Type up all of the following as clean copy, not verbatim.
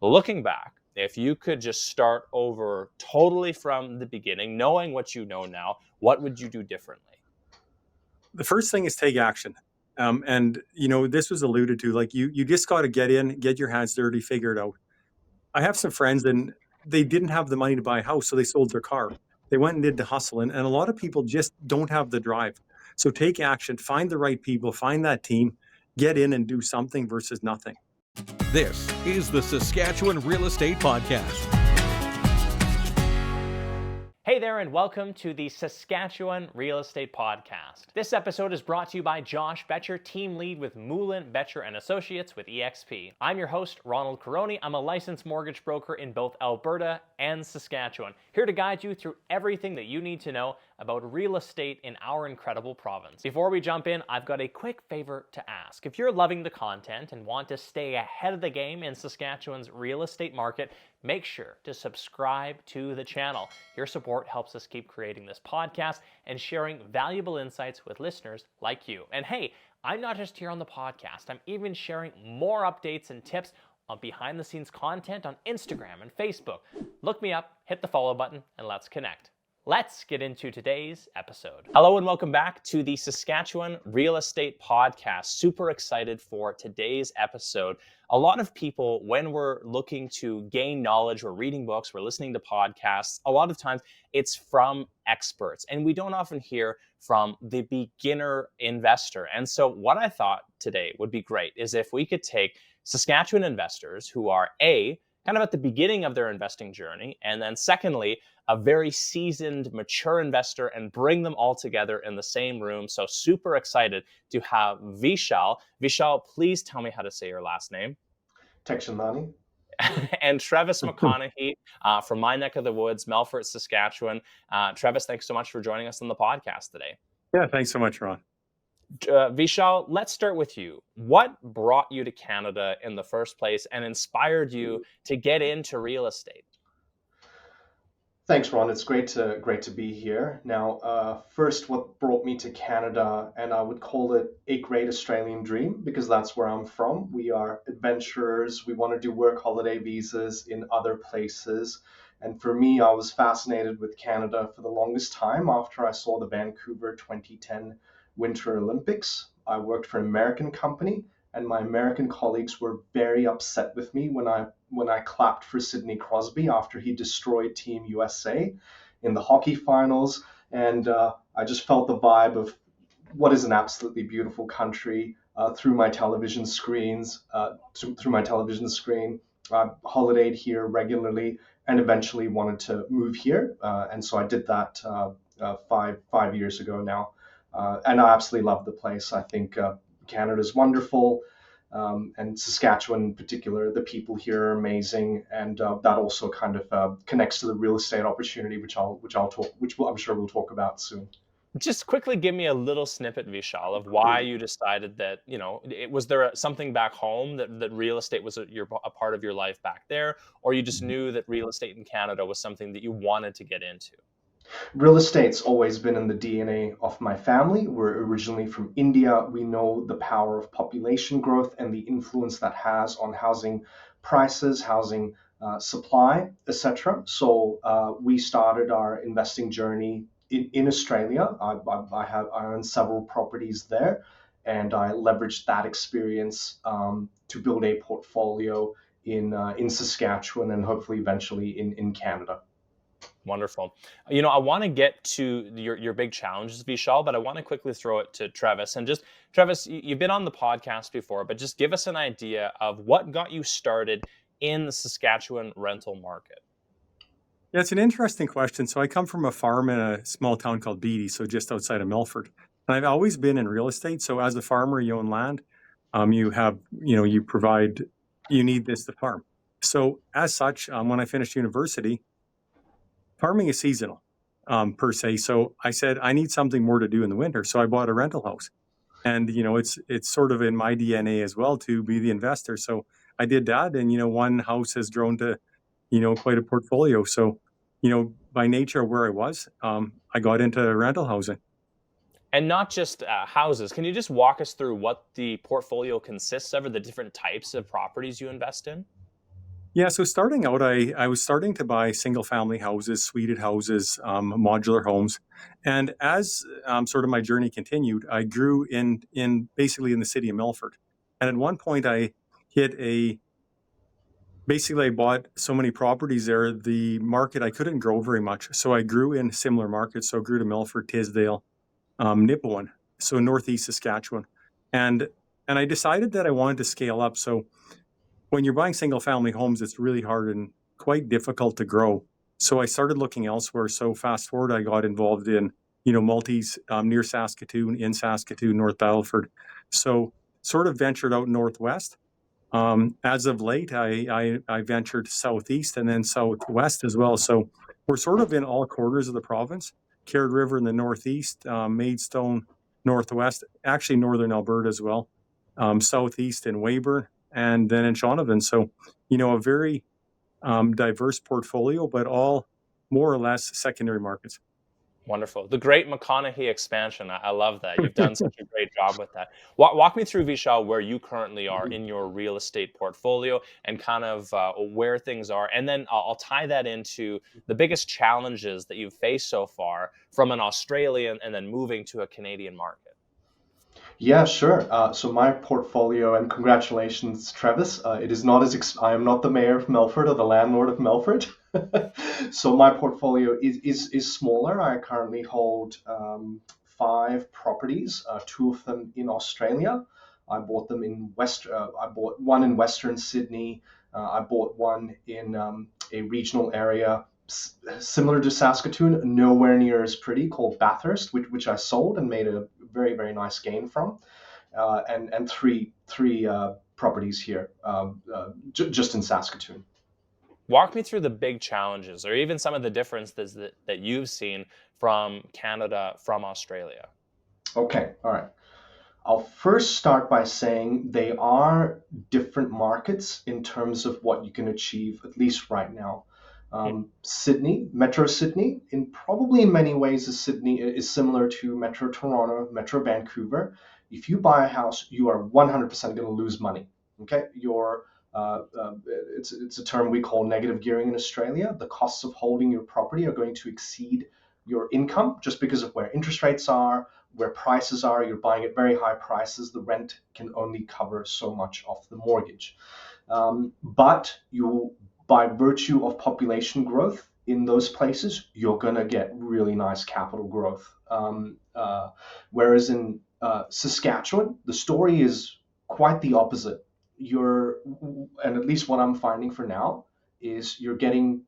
Looking back, if you could just start over totally from the beginning, knowing what you know now, what would you do differently? The first thing is take action. And this was alluded to. Like you just got to get in, get your hands dirty, figure it out. I have some friends, and they didn't have the money to buy a house, so they sold their car. They went and did the hustle, and a lot of people just don't have the drive. So take action, find the right people, find that team, get in and do something versus nothing. This is the Saskatchewan Real Estate Podcast. Hey there, and welcome to the Saskatchewan Real Estate Podcast. This episode is brought to you by Josh Betcher, team lead with Moulin, Betcher & Associates with eXp. I'm your host, Ronald Quaroni. I'm a licensed mortgage broker in both Alberta and Saskatchewan, here to guide you through everything that you need to know about real estate in our incredible province. Before we jump in, I've got a quick favor to ask. If you're loving the content and want to stay ahead of the game in Saskatchewan's real estate market, make sure to subscribe to the channel. Your support helps us keep creating this podcast and sharing valuable insights with listeners like you. And hey, I'm not just here on the podcast. I'm even sharing more updates and tips on behind the scenes content on Instagram and Facebook. Look me up, hit the follow button, and let's connect. Let's get into today's episode. Hello and welcome back to the Saskatchewan Real Estate Podcast. Super excited for today's episode. A lot of people, when we're looking to gain knowledge, we're reading books, we're listening to podcasts, a lot of times it's from experts, and we don't often hear from the beginner investor. And so what I thought today would be great is if we could take Saskatchewan investors who are kind of at the beginning of their investing journey, and then secondly, a very seasoned, mature investor, and bring them all together in the same room. So super excited to have Vishal. Vishal, please tell me how to say your last name. Teckchandani. And Trevis McConaghy from my neck of the woods, Melfort, Saskatchewan. Trevis, thanks so much for joining us on the podcast today. Yeah, thanks so much, Ron. Vishal, let's start with you. What brought you to Canada in the first place and inspired you to get into real estate? Thanks, Ron. It's great to be here. Now, first, what brought me to Canada, and I would call it a great Australian dream because that's where I'm from. We are adventurers. We want to do work holiday visas in other places. And for me, I was fascinated with Canada for the longest time after I saw the Vancouver 2010 Winter Olympics. I worked for an American company, and my American colleagues were very upset with me when I clapped for Sidney Crosby after he destroyed Team USA in the hockey finals. And I just felt the vibe of what is an absolutely beautiful country through my television screens, through my television screen. I holidayed here regularly and eventually wanted to move here. And so I did that 5 years ago now. And I absolutely love the place. I think Canada's wonderful, and Saskatchewan in particular. The people here are amazing, and that also kind of connects to the real estate opportunity, which I'm sure we'll talk about soon. Just quickly give me a little snippet, Vishal, of why you decided that, was there something back home that real estate was a part of your life back there, or you just knew that real estate in Canada was something that you wanted to get into? Real estate's always been in the DNA of my family. We're originally from India. We know the power of population growth and the influence that has on housing prices, housing supply, etc. So we started our investing journey in Australia. I own several properties there, and I leveraged that experience to build a portfolio in Saskatchewan and hopefully eventually in Canada. Wonderful. I want to get to your big challenges, Vishal, but I want to quickly throw it to Trevis. And just, Trevis, you've been on the podcast before, but just give us an idea of what got you started in the Saskatchewan rental market. Yeah, it's an interesting question. So I come from a farm in a small town called Beatty, so just outside of Melfort. And I've always been in real estate. So as a farmer, you own land. You provide, you need this to farm. So as such, when I finished university, farming is seasonal, per se. So I said, I need something more to do in the winter. So I bought a rental house. And, it's sort of in my DNA as well to be the investor. So I did that. And, one house has grown to, quite a portfolio. So, by nature of where I was, I got into rental housing. And not just houses. Can you just walk us through what the portfolio consists of, or the different types of properties you invest in? Yeah, so starting out, I was starting to buy single family houses, suited houses, modular homes, and as sort of my journey continued, I grew in basically in the city of Milford, and at one point I hit a basically I bought so many properties there, the market I couldn't grow very much, so I grew in similar markets. So I grew to Milford, Tisdale, Nipawin, so northeast Saskatchewan, and and I decided that I wanted to scale up. So when you're buying single family homes, it's really hard and quite difficult to grow. So I started looking elsewhere. So fast forward, I got involved in, multis near Saskatoon, in Saskatoon, North Battleford. So sort of ventured out northwest. As of late, I ventured southeast and then southwest as well. So we're sort of in all quarters of the province. Caird River in the northeast, Maidstone northwest, actually northern Alberta as well, southeast in Weyburn, and then in Shaunavon. So, a very diverse portfolio, but all more or less secondary markets. Wonderful. The great McConaghy expansion. I love that. You've done such a great job with that. Walk me through, Vishal, where you currently are in your real estate portfolio and kind of where things are. And then I'll tie that into the biggest challenges that you've faced so far from an Australian and then moving to a Canadian market. Yeah, sure. So my portfolio, and congratulations, Trevis. It is not I am not the mayor of Melfort or the landlord of Melfort. So my portfolio is smaller. I currently hold 5 properties, 2 of them in Australia. I bought them in I bought one in Western Sydney. I bought one in a regional area similar to Saskatoon, nowhere near as pretty, called Bathurst, which I sold and made a very, very nice gain from, and three properties here, just in Saskatoon. Walk me through the big challenges or even some of the differences that you've seen from Canada, from Australia. Okay, all right. I'll first start by saying they are different markets in terms of what you can achieve, at least right now. Sydney, Metro Sydney, in many ways, Sydney is similar to Metro Toronto, Metro Vancouver. If you buy a house, you are 100% going to lose money. Okay, it's a term we call negative gearing in Australia. The costs of holding your property are going to exceed your income just because of where interest rates are, where prices are. You're buying at very high prices. The rent can only cover so much of the mortgage. But by virtue of population growth in those places, you're going to get really nice capital growth. Whereas in Saskatchewan, the story is quite the opposite. And at least what I'm finding for now, is you're getting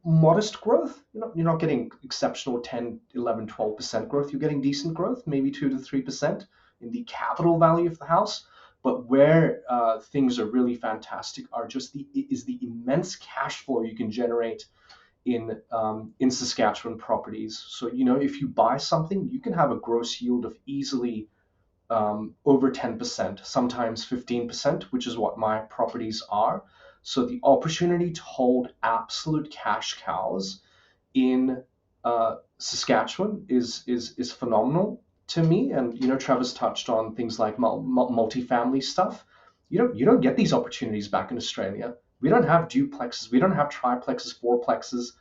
modest growth. You're not getting exceptional 10, 11, 12% growth. You're getting decent growth, maybe 2 to 3% in the capital value of the house. But where things are really fantastic is the immense cash flow you can generate in Saskatchewan properties. So if you buy something, you can have a gross yield of easily over 10%, sometimes 15%, which is what my properties are. So the opportunity to hold absolute cash cows in Saskatchewan is phenomenal to me. And Travis touched on things like multifamily stuff. You don't get these opportunities back in Australia. We don't have duplexes. We don't have triplexes, fourplexes,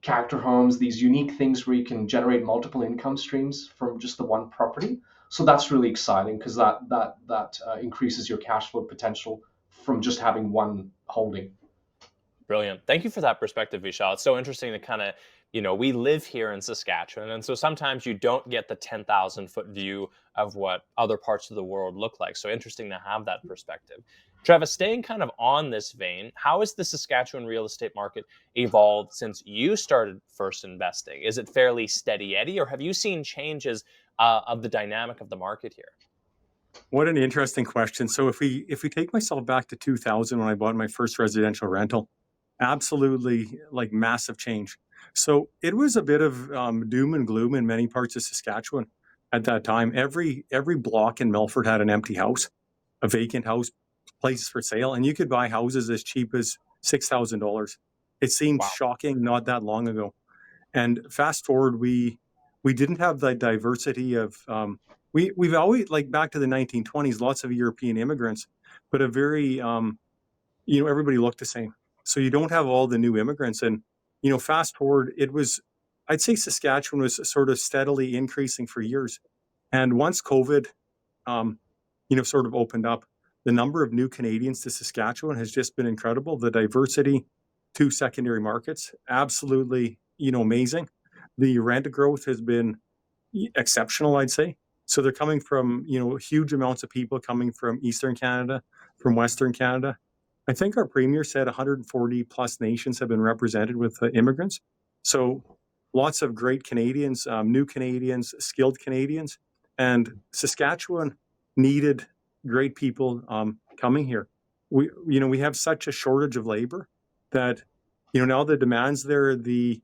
character homes. These unique things where you can generate multiple income streams from just the one property. So that's really exciting because that increases your cash flow potential from just having one holding. Brilliant. Thank you for that perspective, Vishal. It's so interesting to kind of, we live here in Saskatchewan, and so sometimes you don't get the 10,000-foot view of what other parts of the world look like. So interesting to have that perspective. Trevis, staying kind of on this vein, how has the Saskatchewan real estate market evolved since you started first investing? Is it fairly steady Eddie, or have you seen changes of the dynamic of the market here? What an interesting question. So if we take myself back to 2000 when I bought my first residential rental, absolutely like massive change. So it was a bit of doom and gloom in many parts of Saskatchewan at that time. Every block in Milford had an empty house, a vacant house, places for sale, and you could buy houses as cheap as $6,000. It seemed Wow. shocking not that long ago. And fast forward, we didn't have the diversity of we've always, like back to the 1920s, lots of European immigrants, but a very everybody looked the same. So you don't have all the new immigrants. And, fast forward, I'd say Saskatchewan was sort of steadily increasing for years. And once COVID, um, sort of opened up, the number of new Canadians to Saskatchewan has just been incredible. The diversity to secondary markets, absolutely, amazing. The rent growth has been exceptional, I'd say. So they're coming from, huge amounts of people coming from Eastern Canada, from Western Canada. I think our premier said 140 plus nations have been represented with immigrants. So lots of great Canadians, new Canadians, skilled Canadians, and Saskatchewan needed great people coming here. We have such a shortage of labor that, now the demands there, the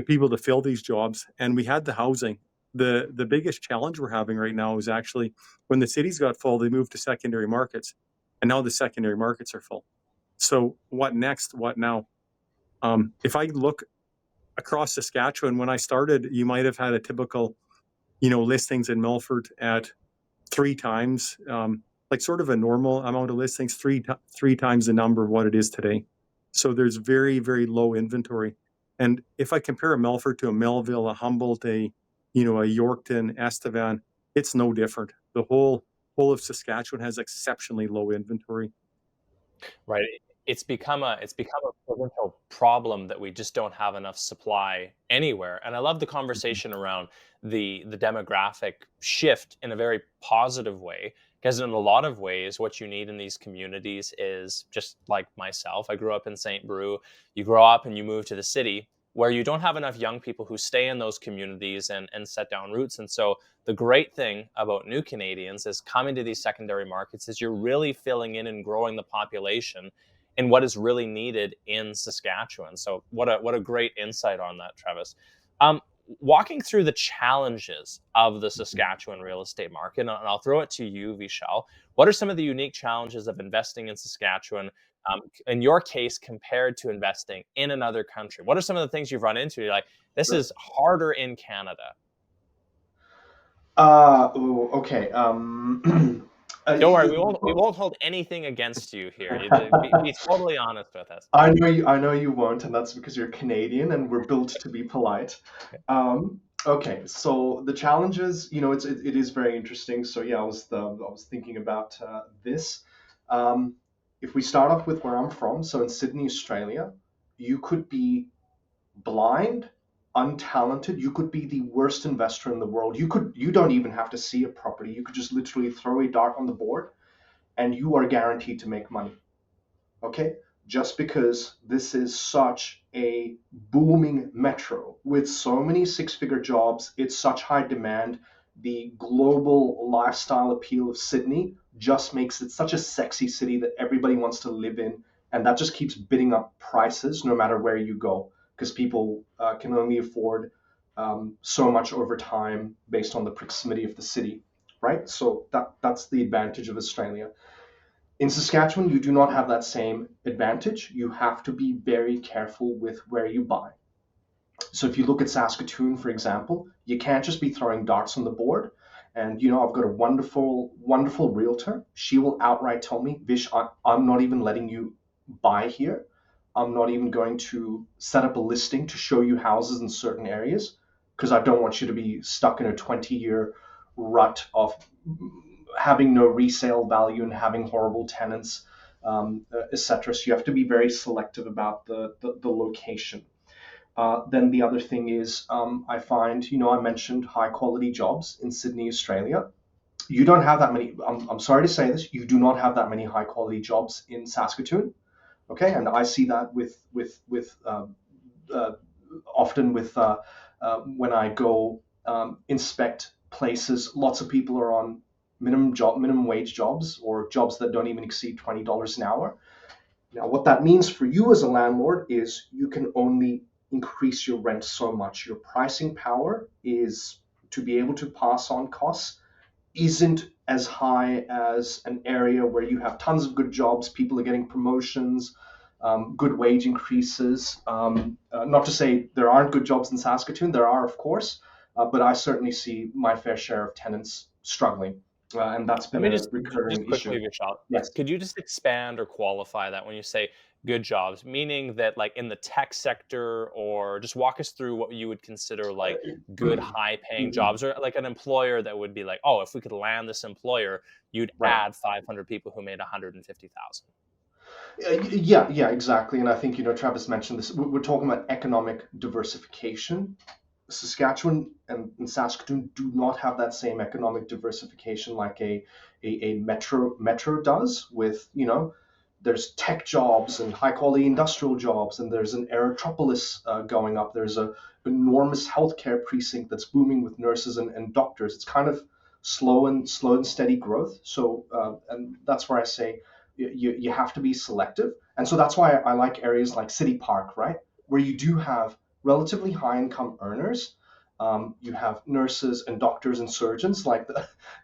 people to fill these jobs, and we had the housing. The biggest challenge we're having right now is actually when the cities got full, they moved to secondary markets, and now the secondary markets are full. So what next? What now? If I look across Saskatchewan, when I started, you might have had a typical, listings in Milford at 3 times, like sort of a normal amount of listings, three times the number of what it is today. So there's very, very low inventory. And if I compare a Melfort to a Melville, a Humboldt, a Yorkton, Estevan, it's no different. The whole of Saskatchewan has exceptionally low inventory. Right. It's become a provincial problem that we just don't have enough supply anywhere. And I love the conversation around the demographic shift in a very positive way, because in a lot of ways what you need in these communities is just like myself. I grew up in St. Brew. You grow up and you move to the city where you don't have enough young people who stay in those communities and set down roots. And so the great thing about new Canadians is coming to these secondary markets is you're really filling in and growing the population in what is really needed in Saskatchewan. So what a great insight on that, Trevis. Um, Walking through the challenges of the Saskatchewan real estate market, and I'll throw it to you, Vishal. What are some of the unique challenges of investing in Saskatchewan, in your case, compared to investing in another country? What are some of the things you've run into? You're like, this is harder in Canada. Okay. Don't worry, we won't hold anything against you here. Be totally honest with us. I know you won't, and that's because you're Canadian and we're built to be polite. Okay, so the challenges, it is very interesting. So yeah, I was thinking about this. If we start off with where I'm from, so in Sydney, Australia, you could be blind, untalented. You could be the worst investor in the world. You don't even have to see a property. You could just literally throw a dart on the board, and you are guaranteed to make money. Okay, just because this is such a booming metro with so many six-figure jobs, it's such high demand. The global lifestyle appeal of Sydney just makes it such a sexy city that everybody wants to live in, and that just keeps bidding up prices no matter where you go, because people can only afford so much over time based on the proximity of the city, right? So that's the advantage of Australia. In Saskatchewan, you do not have that same advantage. You have to be very careful with where you buy. So if you look at Saskatoon, for example, you can't just be throwing darts on the board. And I've got a wonderful, wonderful realtor. She will outright tell me, Vish, I'm not even letting you buy here. I'm not even going to set up a listing to show you houses in certain areas because I don't want you to be stuck in a 20-year rut of having no resale value and having horrible tenants, etc. So you have to be very selective about the location. Then the other thing is, I find, I mentioned high quality jobs in Sydney, Australia. You don't have that many. I'm sorry to say this. You do not have that many high quality jobs in Saskatoon. Okay, and I see that often with when I go inspect places. Lots of people are on minimum wage jobs or jobs that don't even exceed $20 an hour. Now, what that means for you as a landlord is you can only increase your rent so much. Your pricing power is to be able to pass on costs isn't as high as an area where you have tons of good jobs, people are getting promotions, good wage increases. Not to say there aren't good jobs in Saskatoon, there are, of course, but I certainly see my fair share of tenants struggling. and that's Let been me a just recurring issue. quickly, Vishal, Yes. could you just expand or qualify that when you say good jobs, meaning that like in the tech sector, or just walk us through what you would consider like good, high-paying jobs, or like an employer that would be like, oh, if we could land this employer, you'd Right. add 500 people who made 150,000. Yeah, exactly. And I think, Travis mentioned this. We're talking about economic diversification. Saskatchewan and Saskatoon do not have that same economic diversification like a metro does with, there's tech jobs and high quality industrial jobs, and there's an aerotropolis going up. There's a enormous healthcare precinct that's booming with nurses and doctors. It's kind of slow and steady growth. So, and that's where I say you have to be selective. And so that's why I like areas like City Park, right? Where you do have relatively high income earners. You have nurses and doctors and surgeons. Like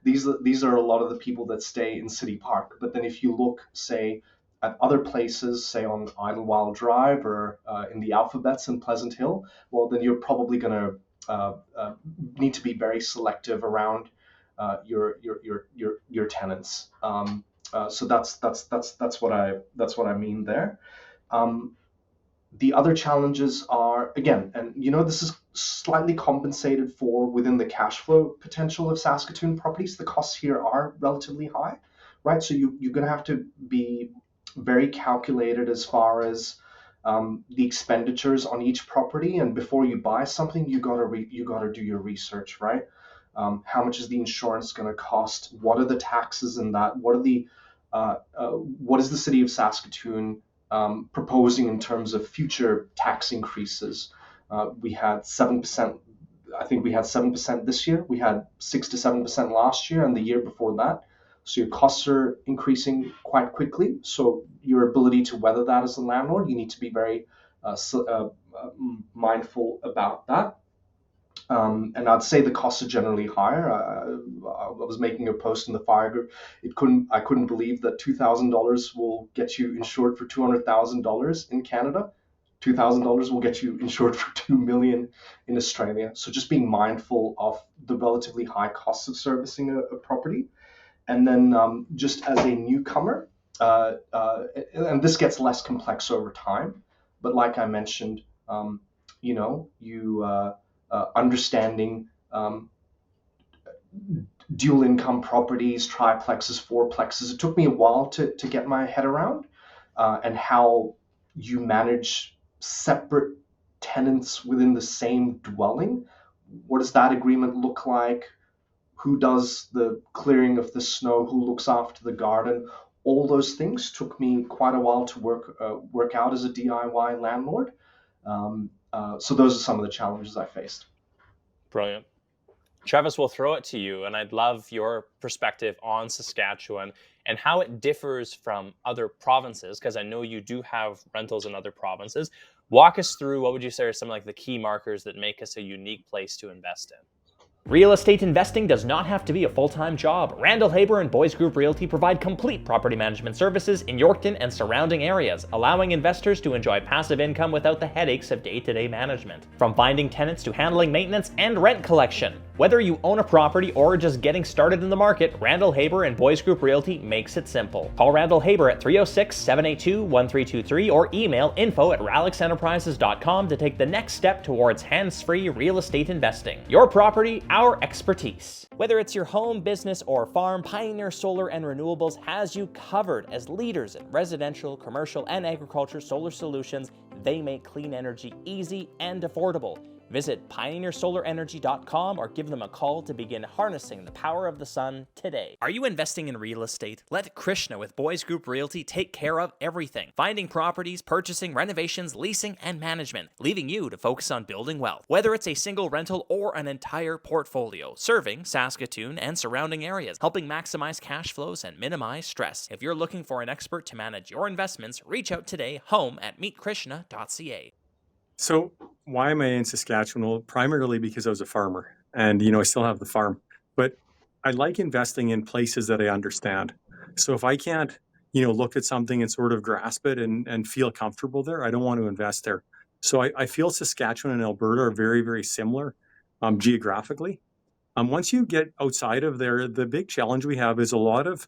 these are a lot of the people that stay in City Park. But then if you look, say, at other places, say on Idlewild Drive or in the Alphabets in Pleasant Hill, well, then you're probably going to need to be very selective around your tenants. So that's what I mean there. Um, the other challenges are, again, and this is slightly compensated for within the cash flow potential of Saskatoon properties. The costs here are relatively high, right? So you're going to have to be very calculated as far as the expenditures on each property. And before you buy something, you gotta do your research, right? How much is the insurance going to cost? What are the taxes in that? What is the city of Saskatoon proposing in terms of future tax increases? We had 7%. I think we had 7% this year. We had 6 to 7% last year, and the year before that. So your costs are increasing quite quickly. So your ability to weather that as a landlord, you need to be very mindful about that. And I'd say the costs are generally higher. I was making a post in the fire group. I couldn't believe that $2,000 will get you insured for $200,000 in Canada. $2,000 will get you insured for $2 million in Australia. So just being mindful of the relatively high costs of servicing a property. And then just as a newcomer, and this gets less complex over time, but like I mentioned, you understanding dual income properties, triplexes, fourplexes. It took me a while to get my head around and how you manage separate tenants within the same dwelling. What does that agreement look like? Who does the clearing of the snow? Who looks after the garden? All those things took me quite a while to work out as a DIY landlord. So those are some of the challenges I faced. Brilliant. Trevis, we'll throw it to you, and I'd love your perspective on Saskatchewan and how it differs from other provinces, because I know you do have rentals in other provinces. Walk us through, what would you say are some like the key markers that make us a unique place to invest in? Real estate investing does not have to be a full-time job. Randall, Hoeber, and Boys Group Realty provide complete property management services in Yorkton and surrounding areas, allowing investors to enjoy passive income without the headaches of day-to-day management. From finding tenants to handling maintenance and rent collection. Whether you own a property or are just getting started in the market, Randall, Hoeber, and Boys Group Realty makes it simple. Call Randall Hoeber at 306-782-1323 or email info@ralixenterprises.com to take the next step towards hands-free real estate investing. Your property, our expertise. Whether it's your home, business, or farm, Pioneer Solar and Renewables has you covered. As leaders in residential, commercial, and agriculture solar solutions, they make clean energy easy and affordable. Visit pioneersolarenergy.com or give them a call to begin harnessing the power of the sun today. Are you investing in real estate? Let Krishna with Boys Group Realty take care of everything. Finding properties, purchasing, renovations, leasing, and management, leaving you to focus on building wealth. Whether it's a single rental or an entire portfolio, serving Saskatoon and surrounding areas, helping maximize cash flows and minimize stress. If you're looking for an expert to manage your investments, reach out today, home@meetkrishna.ca. So why am I in Saskatchewan? Well, primarily because I was a farmer and, I still have the farm, but I like investing in places that I understand. So if I can't, look at something and sort of grasp it and feel comfortable there, I don't want to invest there. So I feel Saskatchewan and Alberta are very, very similar geographically. Once you get outside of there, the big challenge we have is a lot of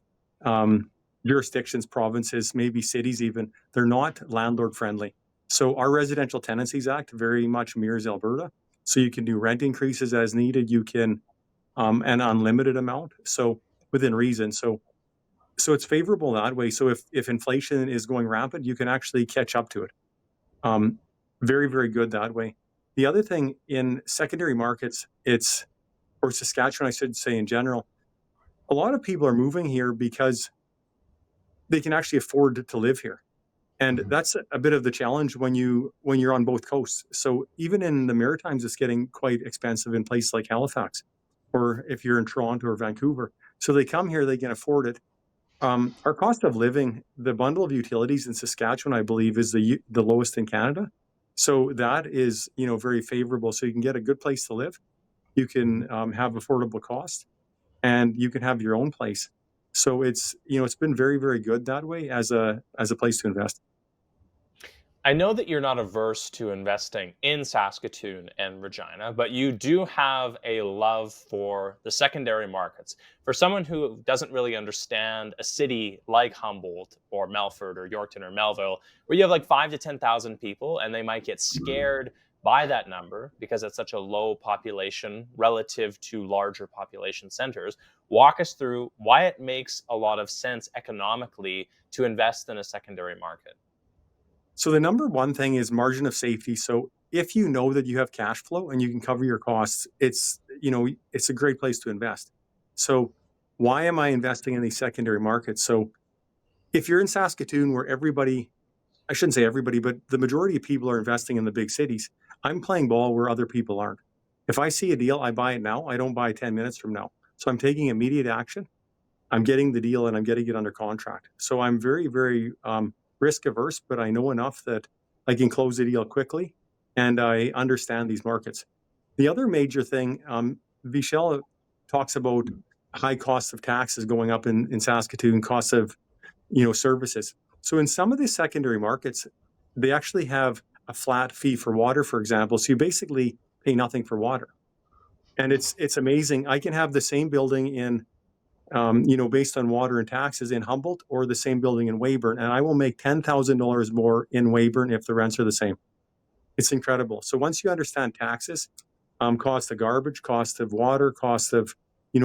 jurisdictions, provinces, maybe cities even, they're not landlord friendly. So our Residential Tenancies Act very much mirrors Alberta. So you can do rent increases as needed. You can an unlimited amount. So within reason. So it's favorable that way. So if inflation is going rampant, you can actually catch up to it. Very, very good that way. The other thing in secondary markets, or Saskatchewan, I should say in general, a lot of people are moving here because they can actually afford to live here. And that's a bit of the challenge when you're on both coasts. So even in the Maritimes, it's getting quite expensive in places like Halifax, or if you're in Toronto or Vancouver. So they come here, they can afford it. Our cost of living, the bundle of utilities in Saskatchewan, I believe, is the lowest in Canada. So that is, very favorable. So you can get a good place to live. You can have affordable costs, and you can have your own place. So it's been very, very good that way as a place to invest. I know that you're not averse to investing in Saskatoon and Regina, but you do have a love for the secondary markets. For someone who doesn't really understand a city like Humboldt or Melfort or Yorkton or Melville, where you have like 5 to 10,000 people and they might get scared by that number because it's such a low population relative to larger population centers, walk us through why it makes a lot of sense economically to invest in a secondary market. So the number one thing is margin of safety. So if you know that you have cash flow and you can cover your costs, it's a great place to invest. So why am I investing in these secondary markets? So if you're in Saskatoon where I shouldn't say everybody, but the majority of people are investing in the big cities, I'm playing ball where other people aren't. If I see a deal, I buy it now. I don't buy 10 minutes from now. So I'm taking immediate action. I'm getting the deal and I'm getting it under contract. So I'm very, very risk averse, but I know enough that I can close the deal quickly and I understand these markets. The other major thing, Vishal talks about high cost of taxes going up in Saskatoon, costs of services. So in some of these secondary markets, they actually have a flat fee for water, for example. So you basically pay nothing for water. And it's amazing. I can have the same building in based on water and taxes in Humboldt, or the same building in Weyburn, and I will make $10,000 more in Weyburn if the rents are the same. It's incredible. So once you understand taxes, cost of garbage, cost of water, cost of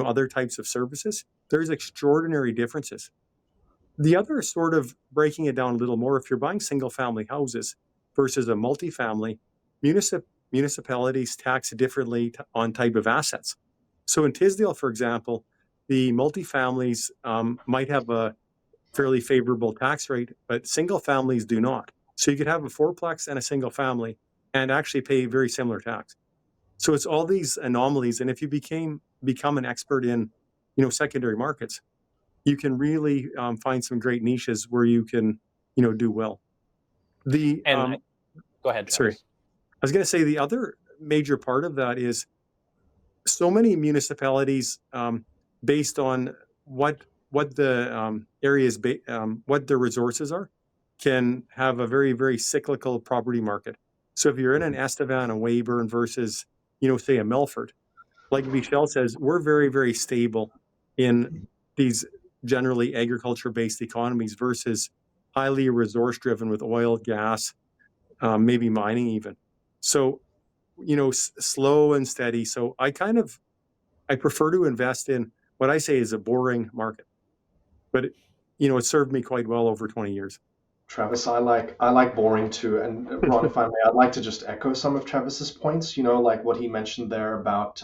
other types of services, there's extraordinary differences. The other sort of breaking it down a little more, if you're buying single family houses versus a multifamily, municipalities tax differently on type of assets. So in Tisdale, for example, the multifamilies might have a fairly favorable tax rate, but single families do not. So you could have a fourplex and a single family and actually pay very similar tax. So it's all these anomalies. And if you become an expert in, secondary markets, you can really find some great niches where you can, do well. Go ahead, Travis. Sorry. I was going to say the other major part of that is so many municipalities, based on what the areas, what their resources are, can have a very, very cyclical property market. So if you're in an Estevan, a Weyburn versus, say a Melfort, like Vishal says, we're very, very stable in these generally agriculture-based economies versus highly resource-driven with oil, gas, maybe mining even. So, slow and steady. So I prefer to invest in what I say is a boring market, but it served me quite well over 20 years. Travis, I like boring too. And Ron, if I may, I'd like to just echo some of Travis's points. Like what he mentioned there about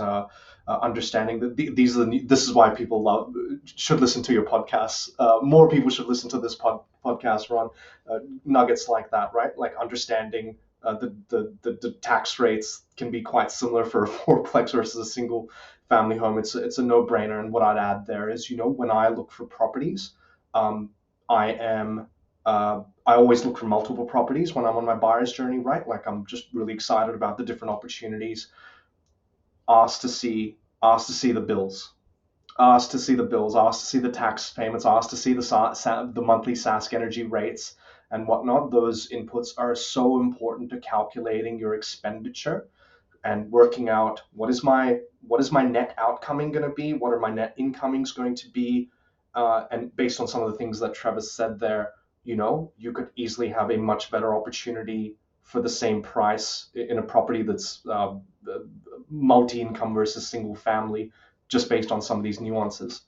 understanding that this is why people should listen to your podcasts. More people should listen to this podcast, Ron. Nuggets like that, right? Like understanding the tax rates can be quite similar for a fourplex versus a single family home. It's a no-brainer. And what I'd add there is, when I look for properties, I always look for multiple properties when I'm on my buyer's journey, right? Like I'm just really excited about the different opportunities. Ask to see the bills, ask to see the tax payments, ask to see the monthly Sask Energy rates and whatnot. Those inputs are so important to calculating your expenditure and working out what is my net outcoming going to be, what are my net incomings going to be, and based on some of the things that Trevis said there, you could easily have a much better opportunity for the same price in a property that's multi-income versus single family, just based on some of these nuances.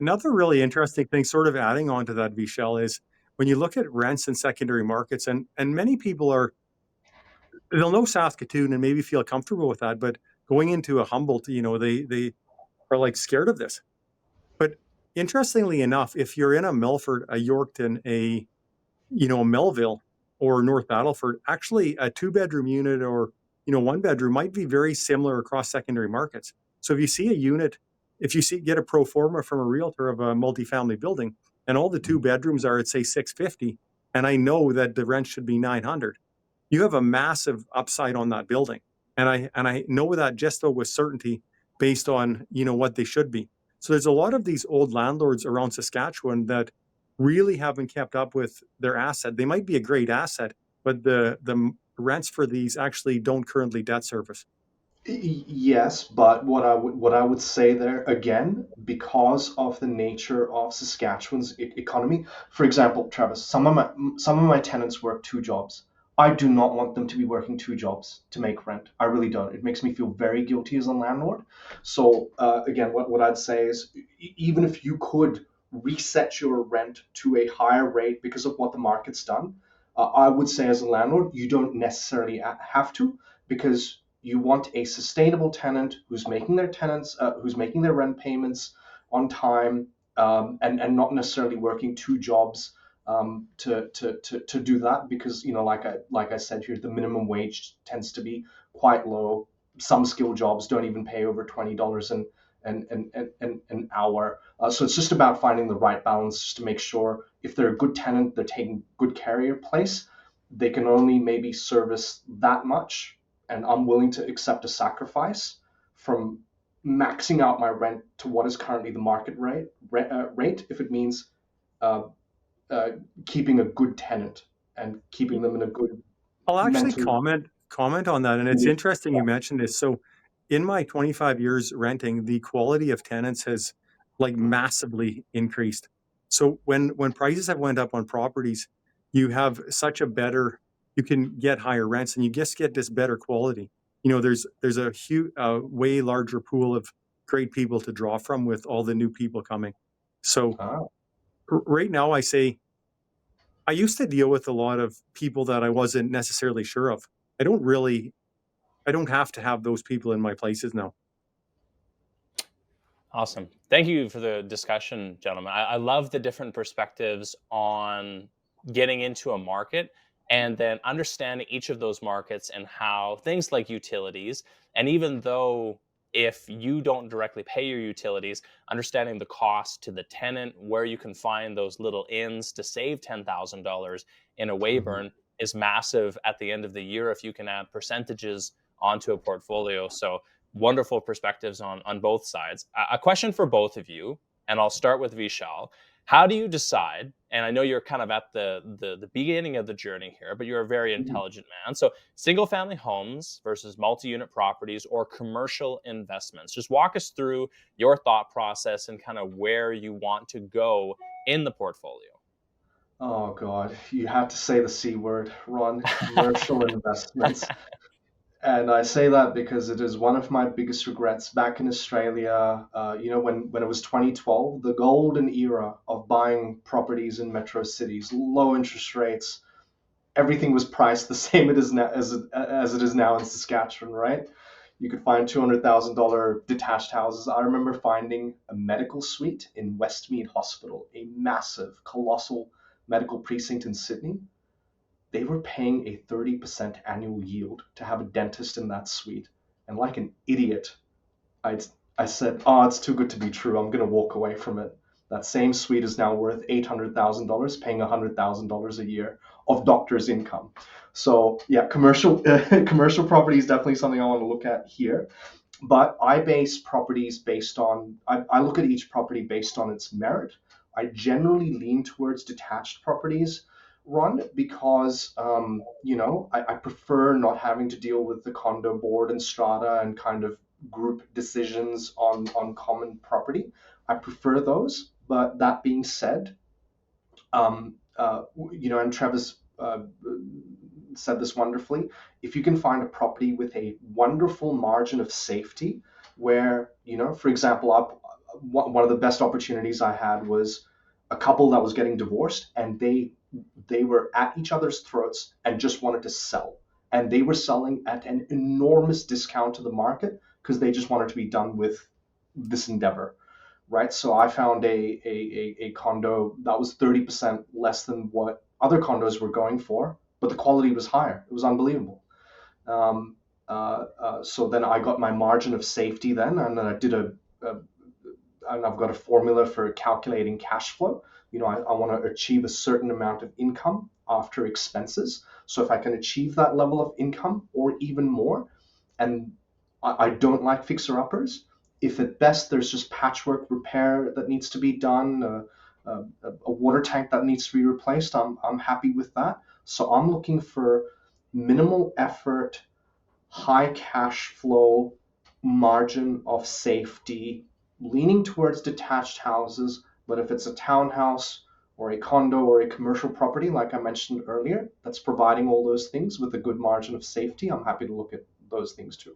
Another really interesting thing, sort of adding on to that, Vishal, is when you look at rents in secondary markets, and many people they'll know Saskatoon and maybe feel comfortable with that, but going into a Humboldt, they are like scared of this. But interestingly enough, if you're in a Milford, a Yorkton, a Melville or North Battleford, actually a 2-bedroom unit or 1-bedroom might be very similar across secondary markets. So if you see a unit, get a pro forma from a realtor of a multifamily building, and all the 2 bedrooms are at say $650, and I know that the rent should be $900, you have a massive upside on that building, and I know that just though with certainty based on what they should be. So there's a lot of these old landlords around Saskatchewan that really haven't kept up with their asset. They might be a great asset, but the rents for these actually don't currently debt service. Yes, but what I would say there again, because of the nature of Saskatchewan's economy, for example, Travis, some of my tenants work 2 jobs. I do not want them to be working 2 jobs to make rent. I really don't. It makes me feel very guilty as a landlord. So again, what I'd say is, even if you could reset your rent to a higher rate because of what the market's done, I would say as a landlord, you don't necessarily have to, because you want a sustainable tenant who's making their rent payments on time, and not necessarily working 2 jobs to do that, because like I said here, the minimum wage tends to be quite low. Some skill jobs don't even pay over $20 an hour. So it's just about finding the right balance, just to make sure if they're a good tenant, they're taking good care of your place. They can only maybe service that much, and I'm willing to accept a sacrifice from maxing out my rent to what is currently the market rate, if it means uh, keeping a good tenant and keeping them in a good I'll actually mental comment on that, and it's condition. interesting you mentioned this. So in my 25 years renting, the quality of tenants has like massively increased. So when prices have went up on properties, you have you can get higher rents, and you just get this better quality. There's a huge way larger pool of great people to draw from with all the new people coming. So Ah. right now I used to deal with a lot of people that I wasn't necessarily sure of. I don't really, I don't have to have those people in my places now. Awesome. Thank you for the discussion, gentlemen. I love the different perspectives on getting into a market and then understanding each of those markets and how things like utilities, and even though if you don't directly pay your utilities, understanding the cost to the tenant, where you can find those little ins to save $10,000 in a Mhm. Weyburn is massive at the end of the year if you can add percentages onto a portfolio. So wonderful perspectives on both sides. A question for both of you, and I'll start with Vishal. How do you decide? And I know you're kind of at the beginning of the journey here, but you're a very Mhm. intelligent man. So single family homes versus multi-unit properties or commercial investments. Just walk us through your thought process and kind of where you want to go in the portfolio. Oh God, you had to say the C word, Ron, commercial investments. And I say that because it is one of my biggest regrets. Back in Australia, when it was 2012, the golden era of buying properties in metro cities, low interest rates, everything was priced the same as it is now in Saskatchewan, right? You could find $200,000 detached houses. I remember finding a medical suite in Westmead Hospital, a massive, colossal medical precinct in Sydney. They were paying a 30% annual yield to have a dentist in that suite. And like an idiot, I, I said, oh, it's too good to be true. I'm going to walk away from it. That same suite is now worth $800,000, paying $100,000 a year of doctor's income. So yeah, commercial property is definitely something I want to look at here. But I base properties I look at each property based on its merit. I generally lean towards detached properties. Ron, because I prefer not having to deal with the condo board and strata and kind of group decisions on common property. I prefer those. But that being said, and Trevis said this wonderfully. If you can find a property with a wonderful margin of safety, where, for example, one of the best opportunities I had was a couple that was getting divorced, and they were at each other's throats and just wanted to sell. And they were selling at an enormous discount to the market because they just wanted to be done with this endeavor, right? So I found a condo that was 30% less than what other condos were going for, but the quality was higher. It was unbelievable. So then I got my margin of safety then, and then I did and I've got a formula for calculating cash flow. I want to achieve a certain amount of income after expenses. So if I can achieve that level of income or even more, and I don't like fixer-uppers. If at best there's just patchwork repair that needs to be done, a water tank that needs to be replaced, I'm happy with that. So I'm looking for minimal effort, high cash flow, margin of safety, leaning towards detached houses. But if it's a townhouse or a condo or a commercial property, like I mentioned earlier, that's providing all those things with a good margin of safety, I'm happy to look at those things too.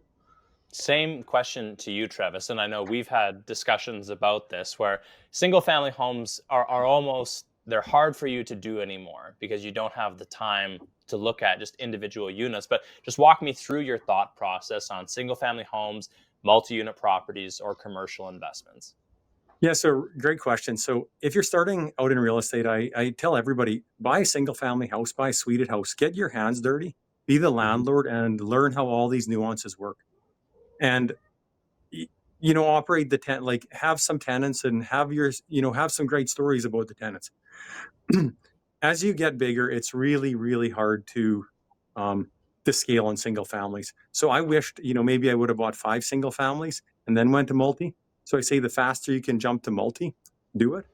Same question to you, Trevis, and I know we've had discussions about this where single family homes are almost, they're hard for you to do anymore because you don't have the time to look at just individual units. But just walk me through your thought process on single family homes, multi-unit properties, or commercial investments. Yeah, so great question. So if you're starting out in real estate, I tell everybody, buy a single family house, buy a suited house, get your hands dirty, be the landlord, and learn how all these nuances work. And operate the tent, like have some tenants and have some great stories about the tenants. As you get bigger, it's really, really hard to scale in single families. So I wished, maybe I would have bought 5 single families and then went to multi. So I say the faster you can jump to multi, do it.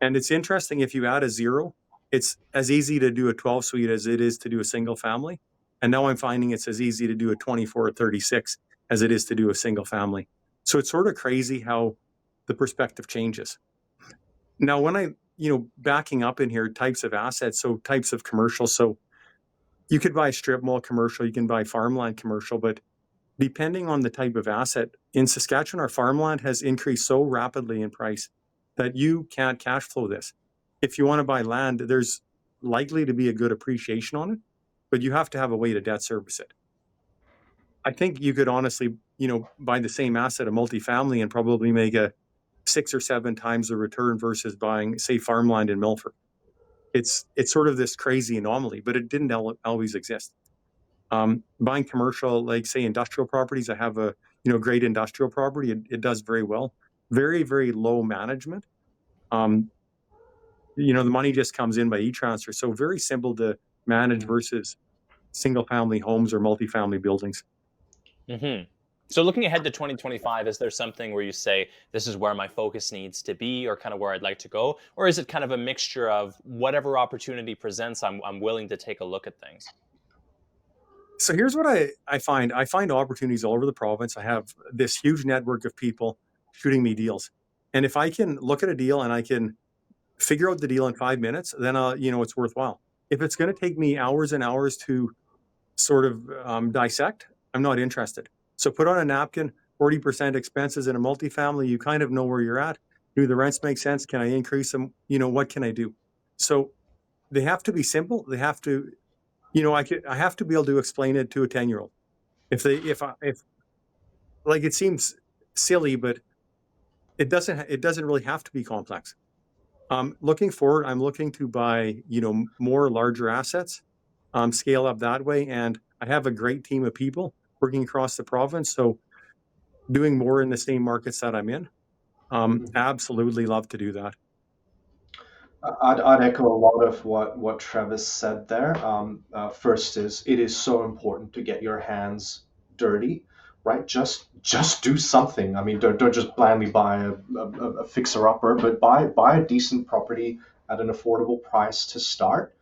And it's interesting, if you add a 0, it's as easy to do a 12 suite as it is to do a single family. And now I'm finding it's as easy to do a 24 or 36 as it is to do a single family. So it's sort of crazy how the perspective changes. Now, when I, backing up in here, types of assets, so types of commercial. So you could buy strip mall commercial, you can buy farmland commercial, but depending on the type of asset, in Saskatchewan, our farmland has increased so rapidly in price that you can't cash flow this. If you want to buy land, there's likely to be a good appreciation on it, but you have to have a way to debt service it. I think you could honestly, buy the same asset, a multifamily, and probably make a 6 or 7 times the return versus buying, say, farmland in Milford. It's sort of this crazy anomaly, but it didn't always exist. Buying commercial, like say industrial properties, I have a great industrial property. It does very well. Very, very low management. The money just comes in by e-transfer. So very simple to manage versus single family homes or multifamily buildings. Mm-hmm. So looking ahead to 2025, is there something where you say, this is where my focus needs to be, or kind of where I'd like to go? Or is it kind of a mixture of whatever opportunity presents, I'm willing to take a look at things? So here's what I find. I find opportunities all over the province. I have this huge network of people shooting me deals. And if I can look at a deal and I can figure out the deal in 5 minutes, then it's worthwhile. If it's going to take me hours and hours to sort of dissect, I'm not interested. So put on a napkin, 40% expenses in a multifamily, you kind of know where you're at. Do the rents make sense? Can I increase them? What can I do? So they have to be simple. They have to, I have to be able to explain it to a 10-year-old. If it seems silly, but it doesn't really have to be complex. Looking forward, I'm looking to buy, more larger assets, scale up that way. And I have a great team of people working across the province. So doing more in the same markets that I'm in, absolutely love to do that. I'd echo a lot of what Trevis said there. First is, it is so important to get your hands dirty, right? Just do something. I mean, don't just blindly buy a fixer upper, but buy a decent property at an affordable price to start.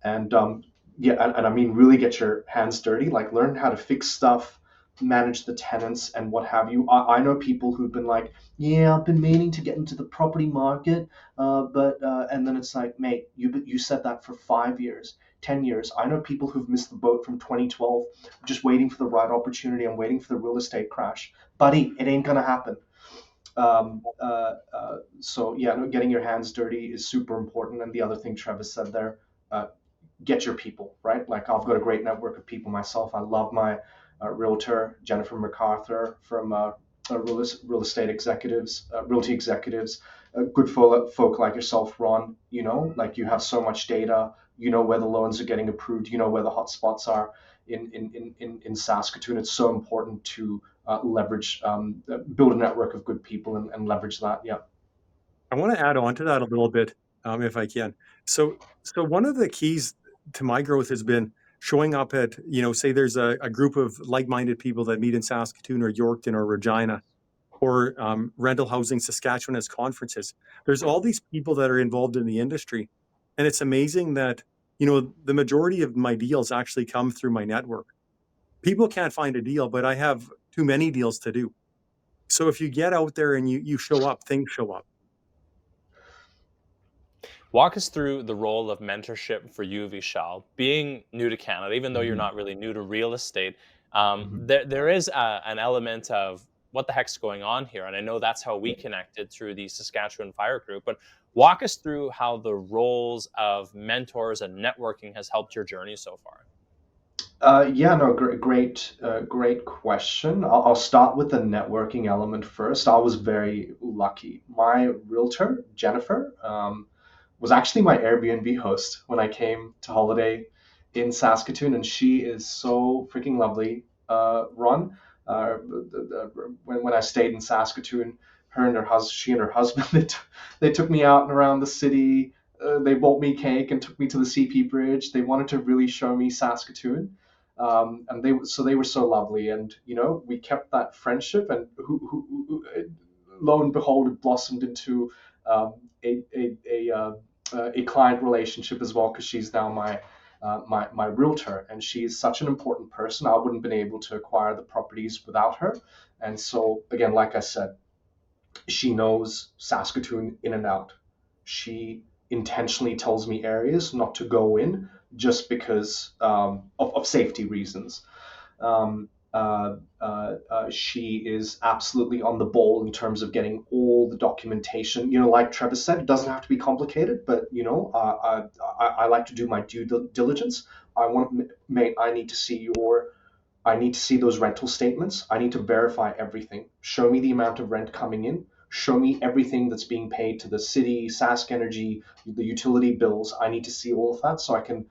And and I mean, really get your hands dirty, like learn how to fix stuff, manage the tenants and what have you. I know people who've been like, yeah, I've been meaning to get into the property market, and then it's like, mate, you said that for 5 years, 10 years. I know people who've missed the boat from 2012, just waiting for the right opportunity and waiting for the real estate crash. Buddy, it ain't gonna happen. So yeah, no, getting your hands dirty is super important. And the other thing Trevis said there, uh, get your people, right? Like I've got a great network of people myself. I love my realtor, Jennifer MacArthur from real estate executives, realty executives, good folk like yourself, Ron. You know, like you have so much data. You know where the loans are getting approved. You know where the hot spots are in Saskatoon. It's so important to leverage, build a network of good people and leverage that. Yeah. I want to add on to that a little bit, if I can. So one of the keys to my growth has been showing up at, say there's a group of like-minded people that meet in Saskatoon or Yorkton or Regina or Randall Housing Saskatchewan as conferences. There's all these people that are involved in the industry. And it's amazing that, the majority of my deals actually come through my network. People can't find a deal, but I have too many deals to do. So if you get out there and you show up, things show up. Walk us through the role of mentorship for you, Vishal. Being new to Canada, even though you're Mhm. not really new to real estate, Mhm. there is an element of what the heck's going on here. And I know that's how we connected through the Saskatchewan Fire Group. But walk us through how the roles of mentors and networking has helped your journey so far. Yeah, no, great question. I'll start with the networking element first. I was very lucky. My realtor, Jennifer, was actually my Airbnb host when I came to holiday in Saskatoon, and she is so freaking lovely. Ron, when I stayed in Saskatoon, she and her husband, they took me out and around the city. They bought me cake and took me to the CP Bridge. They wanted to really show me Saskatoon, and they were so lovely. And we kept that friendship, and lo and behold, it blossomed into um, a client relationship as well, because she's now my realtor, and she's such an important person. I wouldn't have been able to acquire the properties without her. And so again, like I said, she knows Saskatoon in and out. She intentionally tells me areas not to go in just because of safety reasons. Um, she is absolutely on the ball in terms of getting all the documentation. Like Trevis said, it doesn't have to be complicated, but I like to do my due diligence. Mate, I need to see those rental statements. I need to verify everything. Show me the amount of rent coming in. Show me everything that's being paid to the city, Sask Energy, the utility bills. I need to see all of that so I can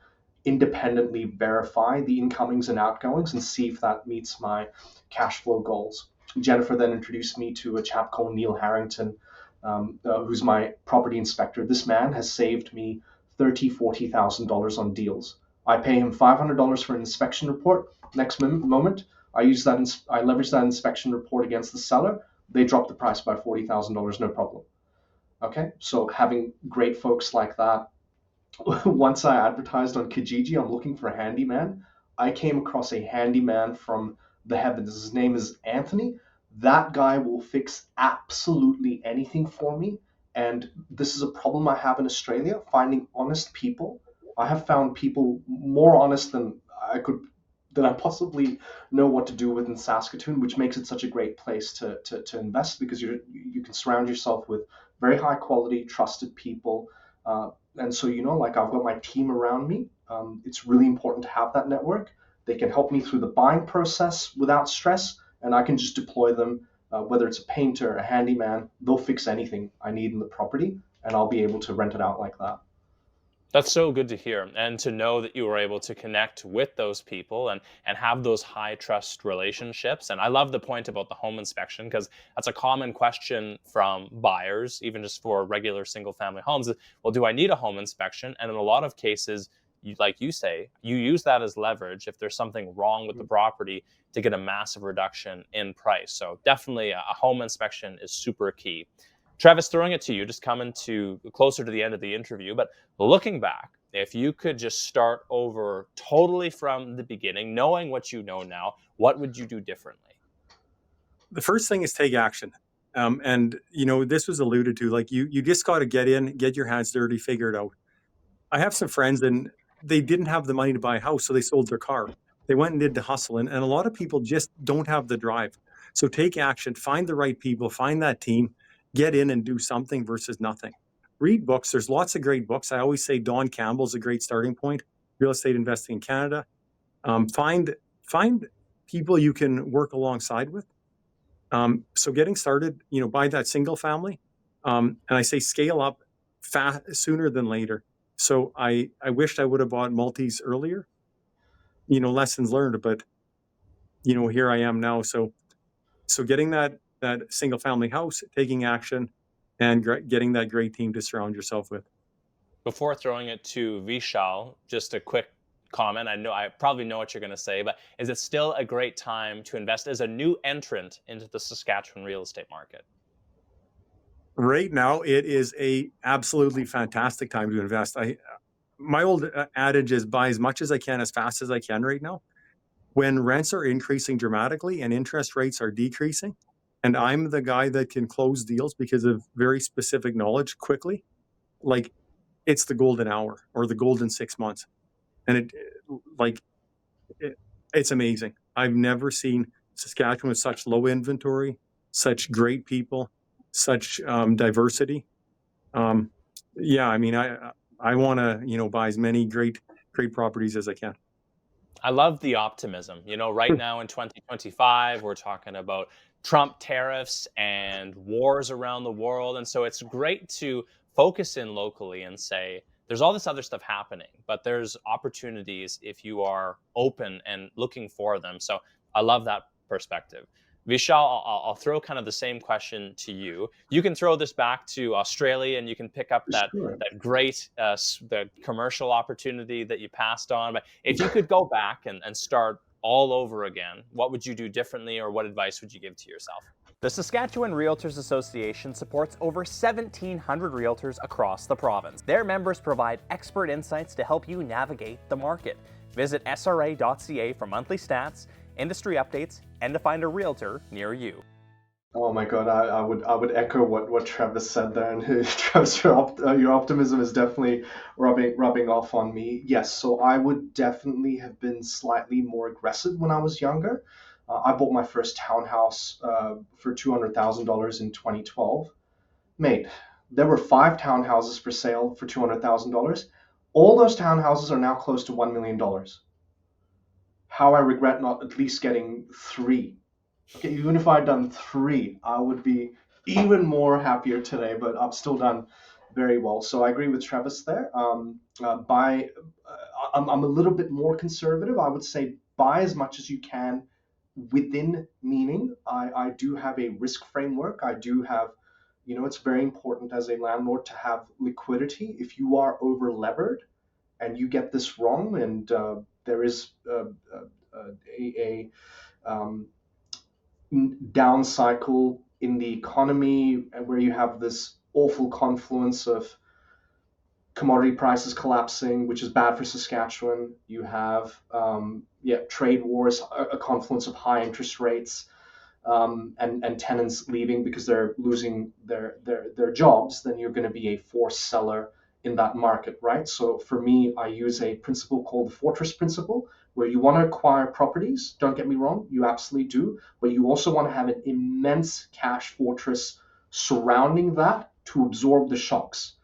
independently verify the incomings and outgoings and see if that meets my cash flow goals. Jennifer then introduced me to a chap called Neil Harrington, who's my property inspector. This man has saved me $30,000-$40,000 on deals. I pay him $500 for an inspection report. Next moment, I leverage that inspection report against the seller. They drop the price by $40,000, no problem. Okay, so having great folks like that. Once I advertised on Kijiji, I'm looking for a handyman. I came across a handyman from the heavens. His name is Anthony. That guy will fix absolutely anything for me. And this is a problem I have in Australia, finding honest people. I have found people more honest than I possibly know what to do with in Saskatoon, which makes it such a great place to invest, because you can surround yourself with very high quality, trusted people. And so, like I've got my team around me. It's really important to have that network. They can help me through the buying process without stress, and I can just deploy them, whether it's a painter, a handyman, they'll fix anything I need in the property, and I'll be able to rent it out like that. That's so good to hear, and to know that you were able to connect with those people and have those high trust relationships. And I love the point about the home inspection, because that's a common question from buyers, even just for regular single family homes. Well, do I need a home inspection? And in a lot of cases, like you say, you use that as leverage if there's something wrong with the property to get a massive reduction in price. So definitely a home inspection is super key. Trevis, throwing it to you, just coming to closer to the end of the interview, but looking back, If you could just start over totally from the beginning, knowing what you know now, what would you do differently? The first thing is take action. And this was alluded to, like you just got to get in, get your hands dirty, figure it out. I have some friends and they didn't have the money to buy a house, so they sold their car. They went and did the hustle. And a lot of people just don't have the drive. So take action, find the right people, find that team, get in and do something versus nothing. Read books. There's lots of great books. I always say Don Campbell's a great starting point. Real estate investing in Canada. Find people you can work alongside with. So getting started, buy that single family. And I say scale up sooner than later. So I wished I would have bought multis earlier, lessons learned, but here I am now. So getting that single family house, taking action, and getting that great team to surround yourself with. Before throwing it to Vishal, just a quick comment. I probably know what you're going to say, but is it still a great time to invest as a new entrant into the Saskatchewan real estate market? Right now, it is a absolutely fantastic time to invest. My old adage is buy as much as I can, as fast as I can right now. When rents are increasing dramatically and interest rates are decreasing, and I'm the guy that can close deals because of very specific knowledge quickly, like it's the golden hour or the golden 6 months. And it's amazing. I've never seen Saskatchewan with such low inventory, such great people, such diversity. Yeah, I mean, I want to buy as many great properties as I can. I love the optimism. Right now in 2025, we're talking about Trump tariffs and wars around the world. And so it's great to focus in locally and say, there's all this other stuff happening, but there's opportunities if you are open and looking for them. So I love that perspective. Vishal, I'll throw kind of the same question to you. You can throw this back to Australia and you can pick up that great the commercial opportunity that you passed on. But if you could go back and start all over again, what would you do differently, or what advice would you give to yourself? The Saskatchewan Realtors Association supports over 1,700 realtors across the province. Their members provide expert insights to help you navigate the market. Visit sra.ca for monthly stats, industry updates, and to find a realtor near you. Oh my God, I would echo what Trevis said there, and Trevis, your optimism is definitely rubbing off on me. Yes, so I would definitely have been slightly more aggressive when I was younger. I bought my first townhouse for $200,000 in 2012. Mate, there were 5 townhouses for sale for $200,000. All those townhouses are now close to $1 million. How I regret not at least getting 3. Okay, even if I'd done 3, I would be even more happier today, but I've still done very well. So I agree with Trevis there. I'm a little bit more conservative. I would say buy as much as you can within meaning. I do have a risk framework. I do have, it's very important as a landlord to have liquidity. If you are over levered and you get this wrong, and there is a down cycle in the economy, where you have this awful confluence of commodity prices collapsing, which is bad for Saskatchewan. You have trade wars, a confluence of high interest rates, and tenants leaving because they're losing their jobs. Then you're going to be a forced seller in that market, right? So for me, I use a principle called the fortress principle, where you want to acquire properties. Don't get me wrong, you absolutely do, but you also want to have an immense cash fortress surrounding that to absorb the shocks.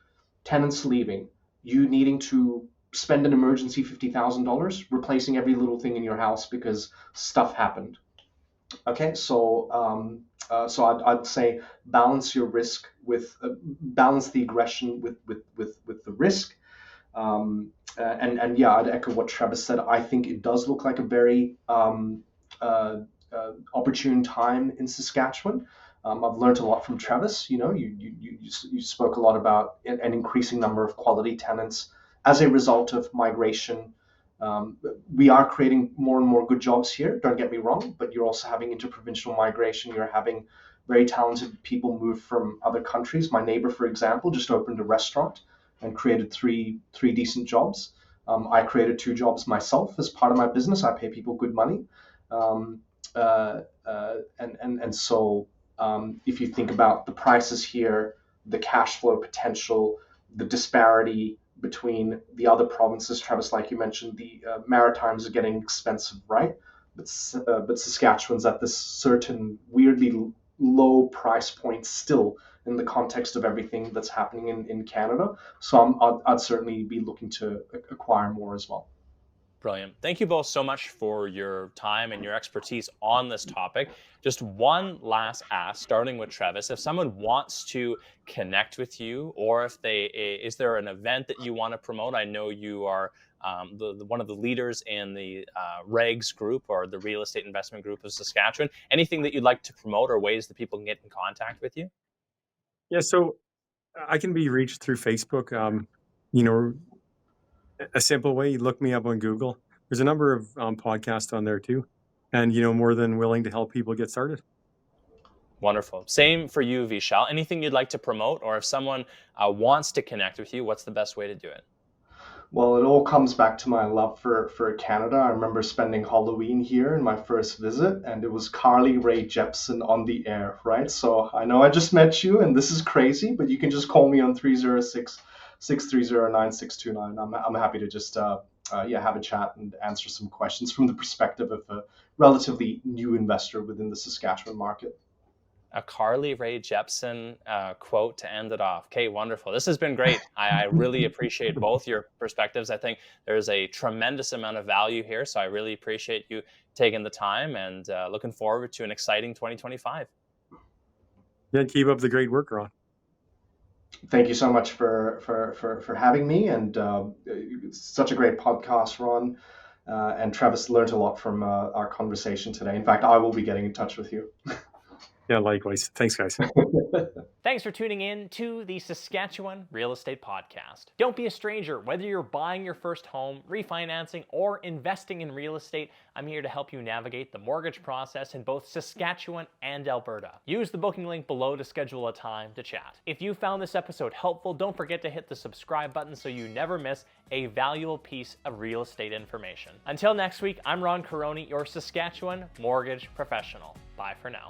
Tenants leaving, you needing to spend an emergency $50,000 replacing every little thing in your house because stuff happened. Okay, so I'd say balance your risk with balance the aggression with the risk. And yeah, I'd echo what Trevis said. I think it does look like a very opportune time in Saskatchewan. I've learned a lot from Trevis. You spoke a lot about an increasing number of quality tenants as a result of migration. We are creating more and more good jobs here, don't get me wrong, but you're also having interprovincial migration. You're having very talented people move from other countries. My neighbor, for example, just opened a restaurant and created three decent jobs. I created 2 jobs myself as part of my business. I pay people good money. And so if you think about the prices here, the cash flow potential, the disparity between the other provinces, Trevis, like you mentioned, the Maritimes are getting expensive, right? But Saskatchewan's at this certain weirdly low price point still in the context of everything that's happening in Canada. So I'd certainly be looking to acquire more as well. Brilliant. Thank you both so much for your time and your expertise on this topic. Just one last ask, starting with Trevis. If someone wants to connect with you, or if is there an event that you want to promote? I know you are one of the leaders in the REGS group, or the Real Estate Investment Group of Saskatchewan. Anything that you'd like to promote, or ways that people can get in contact with you? Yeah, so I can be reached through Facebook. You know, a simple way, you look me up on Google. There's a number of podcasts on there too, and more than willing to help people get started. Wonderful. Same for you, Vishal. Anything you'd like to promote, or if someone wants to connect with you, what's the best way to do it? Well, it all comes back to my love for Canada. I remember spending Halloween here in my first visit, and it was Carly Rae Jepsen on the air, right? So I know I just met you, and this is crazy, but you can just call me on 306-630-9629. I'm happy to just have a chat and answer some questions from the perspective of a relatively new investor within the Saskatchewan market. A Carly Rae Jepsen quote to end it off. Okay, wonderful. This has been great. I really appreciate both your perspectives. I think there's a tremendous amount of value here, so I really appreciate you taking the time, and looking forward to an exciting 2025. Yeah, keep up the great work, Ron. Thank you so much for having me, and it's such a great podcast, Ron. And Trevis, learned a lot from our conversation today. In fact, I will be getting in touch with you. Yeah, likewise. Thanks, guys. Thanks for tuning in to the Saskatchewan Real Estate Podcast. Don't be a stranger. Whether you're buying your first home, refinancing, or investing in real estate, I'm here to help you navigate the mortgage process in both Saskatchewan and Alberta. Use the booking link below to schedule a time to chat. If you found this episode helpful, don't forget to hit the subscribe button so you never miss a valuable piece of real estate information. Until next week, I'm Ron Quaroni, your Saskatchewan mortgage professional. Bye for now.